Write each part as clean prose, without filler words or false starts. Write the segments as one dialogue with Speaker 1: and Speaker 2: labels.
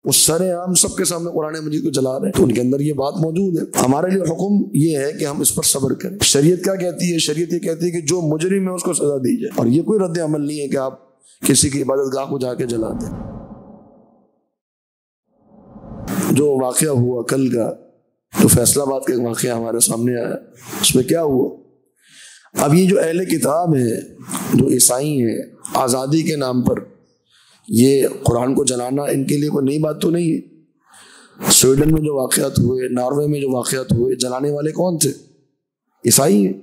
Speaker 1: وہ سرے عام سب کے سامنے قرآن مجید کو جلا رہے ہیں، تو ان کے اندر یہ بات موجود ہے۔ ہمارے لیے حکم یہ ہے کہ ہم اس پر صبر کریں۔ شریعت کیا کہتی ہے؟ شریعت یہ کہتی ہے کہ جو مجرم ہے اس کو سزا دی جائے، اور یہ کوئی رد عمل نہیں ہے کہ آپ کسی کی عبادت گاہ کو جا کے جلا دیں۔ جو واقعہ ہوا کل کا، جو فیصلہ آباد کا واقعہ ہمارے سامنے آیا، اس میں کیا ہوا؟ اب یہ جو اہل کتاب ہے، جو عیسائی ہیں، آزادی کے نام پر یہ قرآن کو جلانا ان کے لیے کوئی نئی بات تو نہیں ہے۔ سویڈن میں جو واقعات ہوئے، ناروے میں جو واقعات ہوئے، جلانے والے کون تھے؟ عیسائی ہیں۔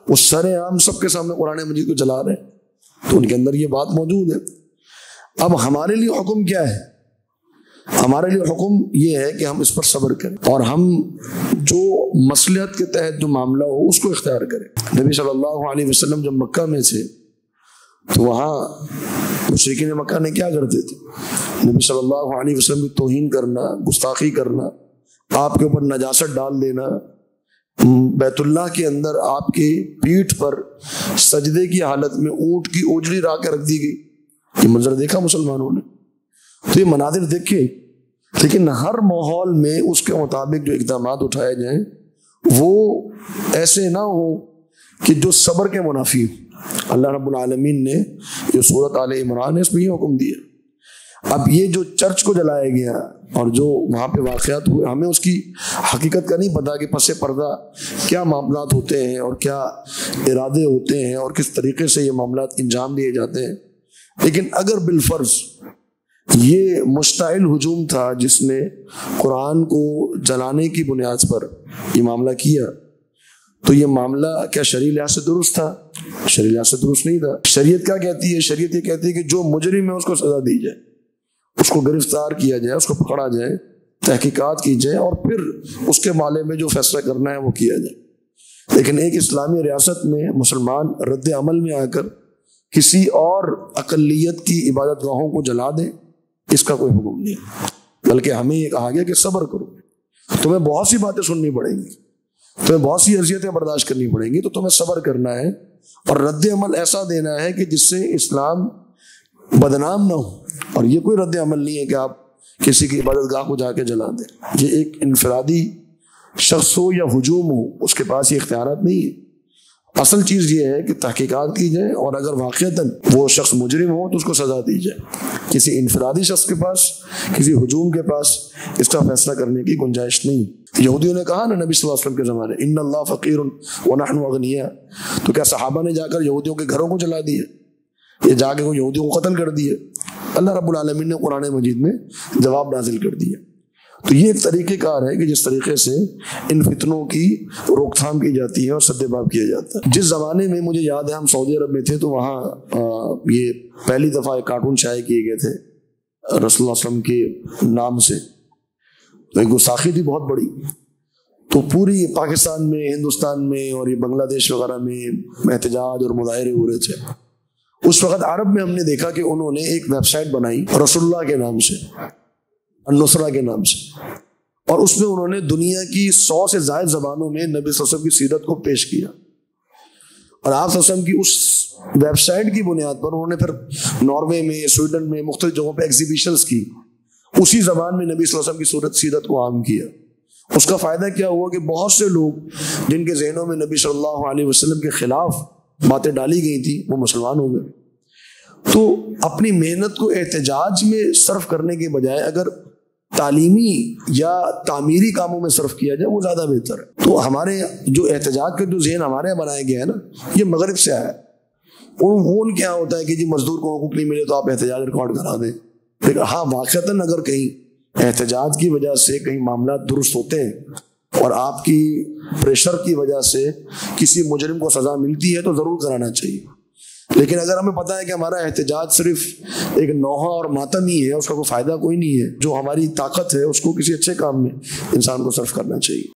Speaker 1: وہ سرے عام سب کے سامنے قرآن مجید کو جلا رہے ہیں، تو ان کے اندر یہ بات موجود ہے۔ اب ہمارے لیے حکم کیا ہے؟ ہمارے لیے حکم یہ ہے کہ ہم اس پر صبر کریں، اور ہم جو مصلحت کے تحت جو معاملہ ہو اس کو اختیار کریں۔ نبی صلی اللہ علیہ وسلم جب مکہ میں تھے تو وہاں مشرکین مکہ نے کیا کرتے تھے؟ نبی صلی اللہ علیہ وسلم کی توہین کرنا، گستاخی کرنا، آپ کے اوپر نجاست ڈال دینا، بیت اللہ کے اندر آپ کی پیٹھ پر سجدے کی حالت میں اونٹ کی اوجڑی لا کے رکھ دی گئی۔ یہ منظر دیکھا مسلمانوں نے، تو یہ مناظر دیکھے، لیکن ہر ماحول میں اس کے مطابق جو اقدامات اٹھائے جائیں وہ ایسے نہ ہو کہ جو صبر کے منافی ہو۔ اللہ رب العالمین نے جو سورۃ آل عمران ہے اس میں یہ حکم دیا۔ اب یہ جو چرچ کو جلایا گیا اور جو وہاں پہ واقعات ہوئے، ہمیں اس کی حقیقت کا نہیں پتا کہ پس پردہ کیا معاملات ہوتے ہیں اور کیا ارادے ہوتے ہیں اور کس طریقے سے یہ معاملات انجام دیے جاتے ہیں، لیکن اگر بالفرض یہ مشتعل ہجوم تھا جس نے قرآن کو جلانے کی بنیاد پر یہ معاملہ کیا، تو یہ معاملہ کیا شرعی لحاظ سے درست تھا؟ شرعی لحاظ سے درست نہیں تھا۔ شریعت کیا کہتی ہے؟ شریعت یہ کہتی ہے کہ جو مجرم ہے اس کو سزا دی جائے، اس کو گرفتار کیا جائے، اس کو پکڑا جائے، تحقیقات کی جائے، اور پھر اس کے بارے میں جو فیصلہ کرنا ہے وہ کیا جائے۔ لیکن ایک اسلامی ریاست میں مسلمان رد عمل میں آ کر کسی اور اقلیت کی عبادت گاہوں کو جلا دیں، اس کا کوئی حکم نہیں، بلکہ ہمیں یہ کہا گیا کہ صبر کرو۔ تمہیں بہت سی باتیں سننی پڑیں گی، تمہیں بہت سی اذیتیں برداشت کرنی پڑیں گی، تو تمہیں صبر کرنا ہے اور رد عمل ایسا دینا ہے کہ جس سے اسلام بدنام نہ ہو۔ اور یہ کوئی رد عمل نہیں ہے کہ آپ کسی کی عبادت گاہ کو جا کے جلا دیں۔ یہ ایک انفرادی شخص ہو یا ہجوم ہو، اس کے پاس یہ اختیارات نہیں ہے۔ اصل چیز یہ ہے کہ تحقیقات کی جائے، اور اگر واقعتاً وہ شخص مجرم ہو تو اس کو سزا دی جائے۔ کسی انفرادی شخص کے پاس، کسی ہجوم کے پاس اس کا فیصلہ کرنے کی گنجائش نہیں۔ یہودیوں نے کہا نا نبی صلی اللہ علیہ وسلم کے زمانے، ان اللہ فقیر ونحن اغنیاء، تو کیا صحابہ نے جا کر یہودیوں کے گھروں کو جلا دیے؟ یہ جا کے وہ یہودیوں کو قتل کر دیے؟ اللہ رب العالمین نے قرآن مجید میں جواب نازل کر دیا۔ تو یہ ایک طریقہ کار ہے کہ جس طریقے سے ان فتنوں کی روک تھام کی جاتی ہے اور سد باب کیا جاتا ہے۔ جس زمانے میں مجھے یاد ہے ہم سعودی عرب میں تھے، تو وہاں یہ پہلی دفعہ کارٹون شائع کیے گئے تھے رسول اللہ صلی اللہ علیہ وسلم کے نام سے، تو ایک گستاخی تھی بہت بڑی۔ تو پوری پاکستان میں، ہندوستان میں اور یہ بنگلہ دیش وغیرہ میں احتجاج اور مظاہرے ہو رہے تھے۔ اس وقت عرب میں ہم نے دیکھا کہ انہوں نے ایک ویب سائٹ بنائی رسول اللہ کے نام سے، النصرہ کے نام سے، اور اس میں انہوں نے دنیا کی 100 سے زائد زبانوں میں نبی صلی اللہ علیہ وسلم کی سیرت کو پیش کیا، اور آپ صلی اللہ علیہ وسلم کی اس ویب سائٹ کی بنیاد پر انہوں نے پھر ناروے میں، سویڈن میں، مختلف جگہوں پہ ایگزیبیشنز کی، اسی زبان میں نبی صلی اللہ علیہ وسلم کی سیرت کو عام کیا۔ اس کا فائدہ کیا ہوا کہ بہت سے لوگ جن کے ذہنوں میں نبی صلی اللہ علیہ وسلم کے خلاف باتیں ڈالی گئی تھی وہ مسلمان ہو گئے۔ تو اپنی محنت کو احتجاج میں صرف کرنے کے بجائے اگر تعلیمی یا تعمیری کاموں میں صرف کیا جائے وہ زیادہ بہتر ہے۔ تو ہمارے جو احتجاج کا جو ذہن ہمارے یہاں بنایا گیا ہے نا، یہ مغرب سے آیا ہے۔ ان کیا ہوتا ہے کہ جی مزدور کو حقوق نہیں ملے تو آپ احتجاج ریکارڈ کرا دیں، لیکن ہاں واقعتاً اگر کہیں احتجاج کی وجہ سے کہیں معاملات درست ہوتے ہیں اور آپ کی پریشر کی وجہ سے کسی مجرم کو سزا ملتی ہے تو ضرور کرانا چاہیے۔ لیکن اگر ہمیں پتہ ہے کہ ہمارا احتجاج صرف ایک نوحہ اور ماتم ہی ہے، اس کا کوئی فائدہ کوئی نہیں ہے، جو ہماری طاقت ہے اس کو کسی اچھے کام میں انسان کو صرف کرنا چاہیے۔